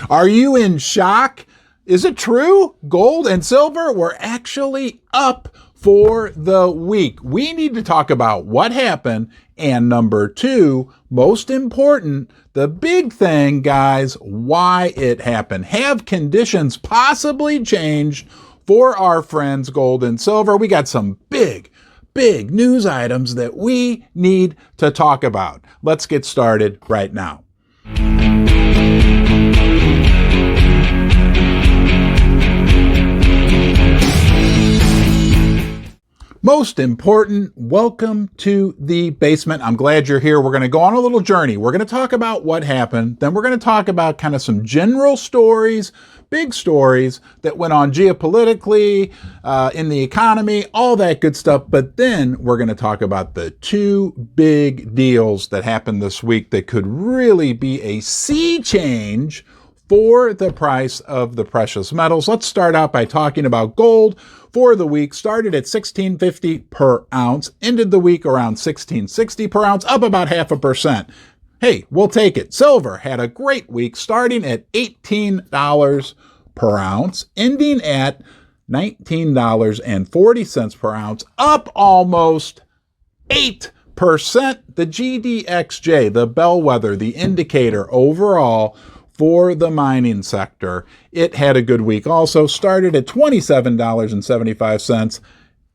Are you in shock? Is it true? Gold and silver were actually up for the week. We need to talk about what happened. And number two, most important, the big thing, guys, why it happened. Have conditions possibly changed for our friends gold and silver? We got some big news items that we need to talk about. Let's get started right now. Most important, welcome to the basement. I'm glad you're here. We're going to go on a little journey. We're going to talk about what happened. Then we're going to talk about kind of some general stories, big stories that went on geopolitically, in the economy, all that good stuff. But then we're going to talk about the two big deals that happened this week that could really be a sea change for the price of the precious metals. Let's start out by talking about gold for the week. Started at $16.50 per ounce, ended the week around $16.60 per ounce, up about 0.5%. Hey, we'll take it. Silver had a great week, starting at $18 per ounce, ending at $19.40 per ounce, up almost 8%. The GDXJ, the bellwether, the indicator overall for the mining sector, it had a good week also. Started at $27.75,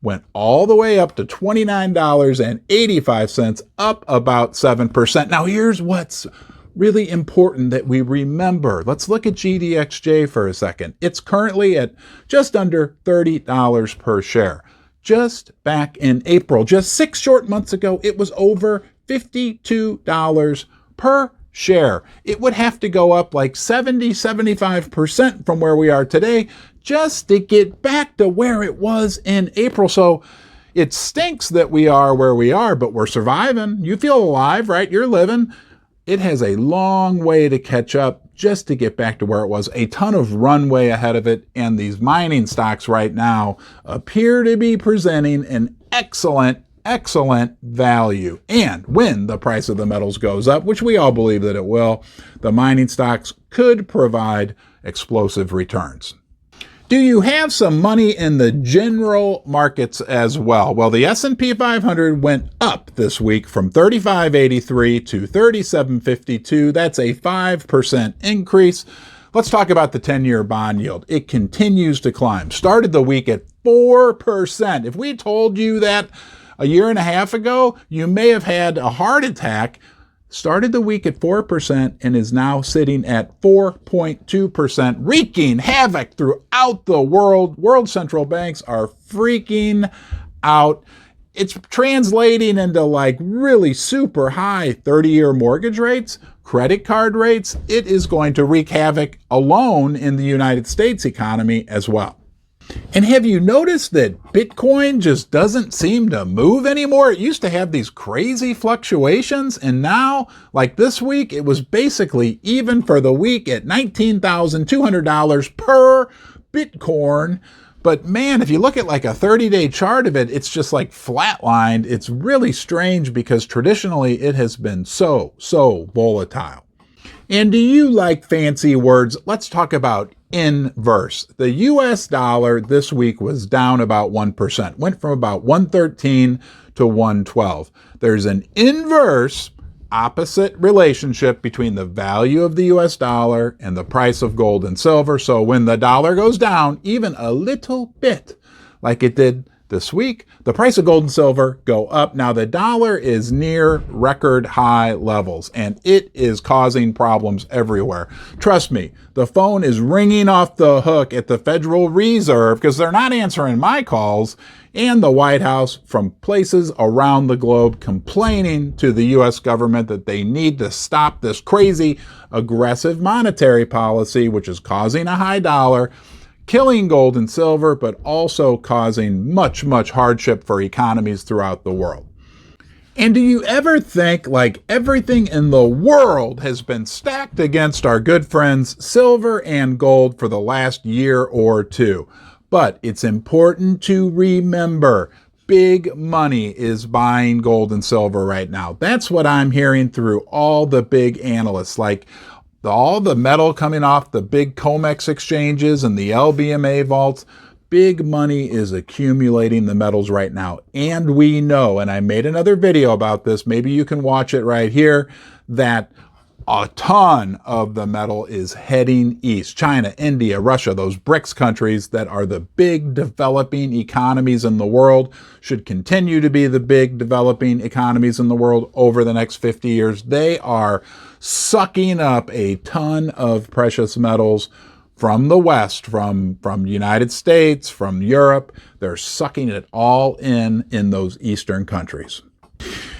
went all the way up to $29.85, up about 7%. Now here's what's really important that we remember. Let's look at GDXJ for a second. It's currently at just under $30 per share. Just back in April, just 6 short months ago, it was over $52 per share. It would have to go up like 75% from where we are today just to get back to where it was in April. So it stinks that we are where we are, but we're surviving. You feel alive, right? You're living. It has a long way to catch up just to get back to where it was. A ton of runway ahead of it, and these mining stocks right now appear to be presenting an excellent value. And when the price of the metals goes up, which we all believe that it will, the mining stocks could provide explosive returns. Do you have some money in the general markets as well? Well, the S&P 500 went up this week from 35.83 to 37.52. That's a 5% increase. Let's talk about the 10-year bond yield. It continues to climb. Started the week at 4%. If we told you that a year and a half ago, you may have had a heart attack. Started the week at 4% and is now sitting at 4.2%, wreaking havoc throughout the world. World central banks are freaking out. It's translating into like really super high 30-year mortgage rates, credit card rates. It is going to wreak havoc alone in the United States economy as well. And have you noticed that Bitcoin just doesn't seem to move anymore? It used to have these crazy fluctuations, and now, like this week, it was basically even for the week at $19,200 per Bitcoin. But man, if you look at like a 30-day chart of it, it's just like flatlined. It's really strange because traditionally it has been so volatile. And do you like fancy words? Let's talk about inverse. The US dollar this week was down about 1%, went from about 113 to 112. There's an inverse opposite relationship between the value of the US dollar and the price of gold and silver. So when the dollar goes down even a little bit, like it did this week, the price of gold and silver go up. Now the dollar is near record high levels and it is causing problems everywhere. Trust me, the phone is ringing off the hook at the Federal Reserve because they're not answering my calls, and the White House from places around the globe complaining to the U.S. government that they need to stop this crazy aggressive monetary policy, which is causing a high dollar, killing gold and silver, but also causing much hardship for economies throughout the world. And do you ever think like everything in the world has been stacked against our good friends silver and gold for the last year or two? But it's important to remember, big money is buying gold and silver right now. That's what I'm hearing through all the big analysts. Like all the metal coming off the big COMEX exchanges and the LBMA vaults, big money is accumulating the metals right now. And we know, and I made another video about this, maybe you can watch it right here, that a ton of the metal is heading east. China, India, Russia, those BRICS countries that are the big developing economies in the world, should continue to be the big developing economies in the world over the next 50 years. They are sucking up a ton of precious metals from the West, from United States, from Europe. They're sucking it all in those Eastern countries.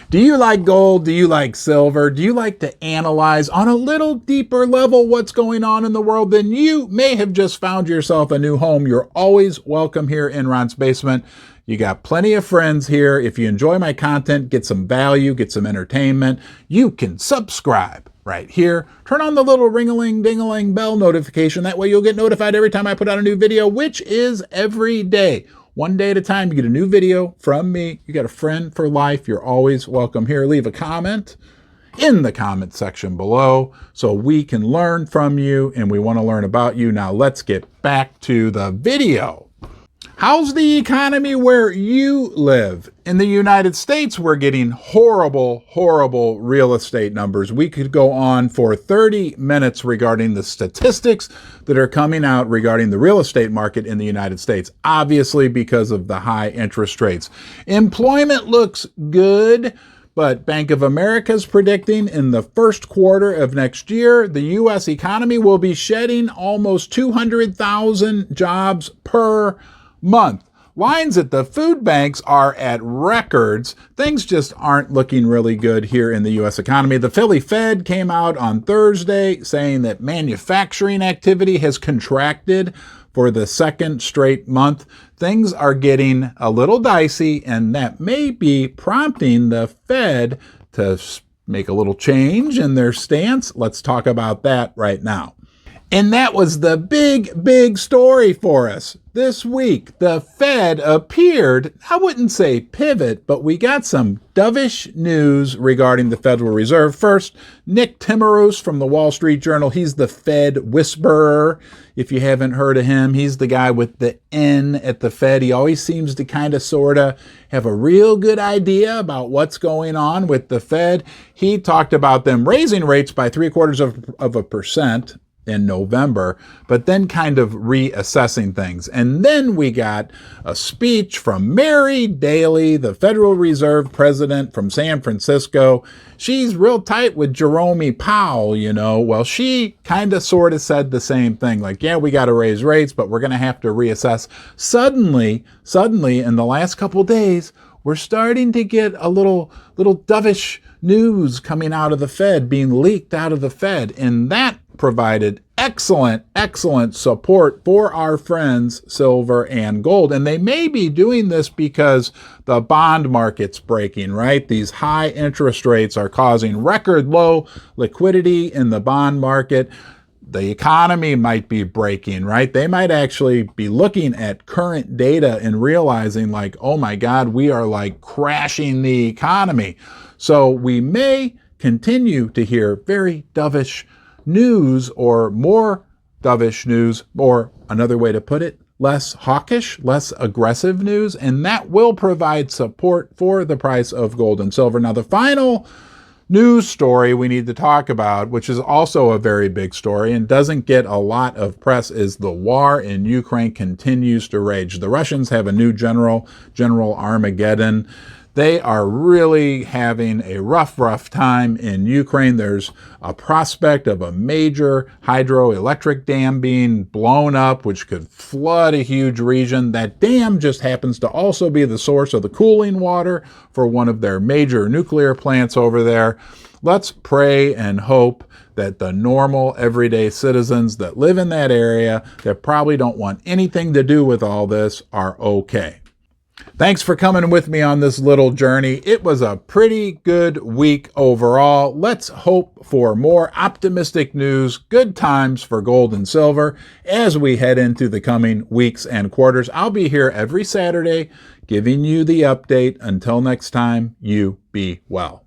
Do you like gold? Do you like silver? Do you like to analyze on a little deeper level what's going on in the world? Then you may have just found yourself a new home. You're always welcome here in Ron's Basement. You got plenty of friends here. If you enjoy my content, get some value, get some entertainment, you can subscribe right here. Turn on the little ring-a-ling-ding-a-ling bell notification. That way you'll get notified every time I put out a new video, which is every day. One day at a time, you get a new video from me. You got a friend for life. You're always welcome here. Leave a comment in the comment section below so we can learn from you, and we want to learn about you. Now let's get back to the video. How's the economy where you live? In the United States, we're getting horrible, horrible real estate numbers. We could go on for 30 minutes regarding the statistics that are coming out regarding the real estate market in the United States, obviously because of the high interest rates. Employment looks good, but Bank of America is predicting in the first quarter of next year, the U.S. economy will be shedding almost 200,000 jobs per month. Lines at the food banks are at records. Things just aren't looking really good here in the U.S. economy. The Philly Fed came out on Thursday saying that manufacturing activity has contracted for the second straight month. Things are getting a little dicey, and that may be prompting the Fed to make a little change in their stance. Let's talk about that right now. And that was the big story for us this week. The Fed appeared, I wouldn't say pivot, but we got some dovish news regarding the Federal Reserve. First, Nick Timiraos from the Wall Street Journal. He's the Fed whisperer. If you haven't heard of him, he's the guy with the N at the Fed. He always seems to kind of sort of have a real good idea about what's going on with the Fed. He talked about them raising rates by 0.75% in November, but then kind of reassessing things. And then we got a speech from Mary Daly, the Federal Reserve president from San Francisco. She's real tight with Jerome Powell, you know. Well, she kind of sort of said the same thing, like, yeah, we got to raise rates, but we're going to have to reassess. Suddenly, in the last couple days, we're starting to get a little dovish news coming out of the Fed, being leaked out of the Fed, and that provided excellent support for our friends silver and gold. And they may be doing this because the bond market's breaking, right? These high interest rates are causing record low liquidity in the bond market. The economy might be breaking, right? They might actually be looking at current data and realizing like, oh my God, we are like crashing the economy. So we may continue to hear very dovish news, or more dovish news, or another way to put it, less hawkish, less aggressive news, and that will provide support for the price of gold and silver. Now, the final news story we need to talk about, which is also a very big story and doesn't get a lot of press, is the war in Ukraine continues to rage. The Russians have a new General Armageddon. They are really having a rough time in Ukraine. There's a prospect of a major hydroelectric dam being blown up, which could flood a huge region. That dam just happens to also be the source of the cooling water for one of their major nuclear plants over there. Let's pray and hope that the normal, everyday citizens that live in that area, that probably don't want anything to do with all this, are okay. Thanks for coming with me on this little journey. It was a pretty good week overall. Let's hope for more optimistic news, good times for gold and silver as we head into the coming weeks and quarters. I'll be here every Saturday giving you the update. Until next time, you be well.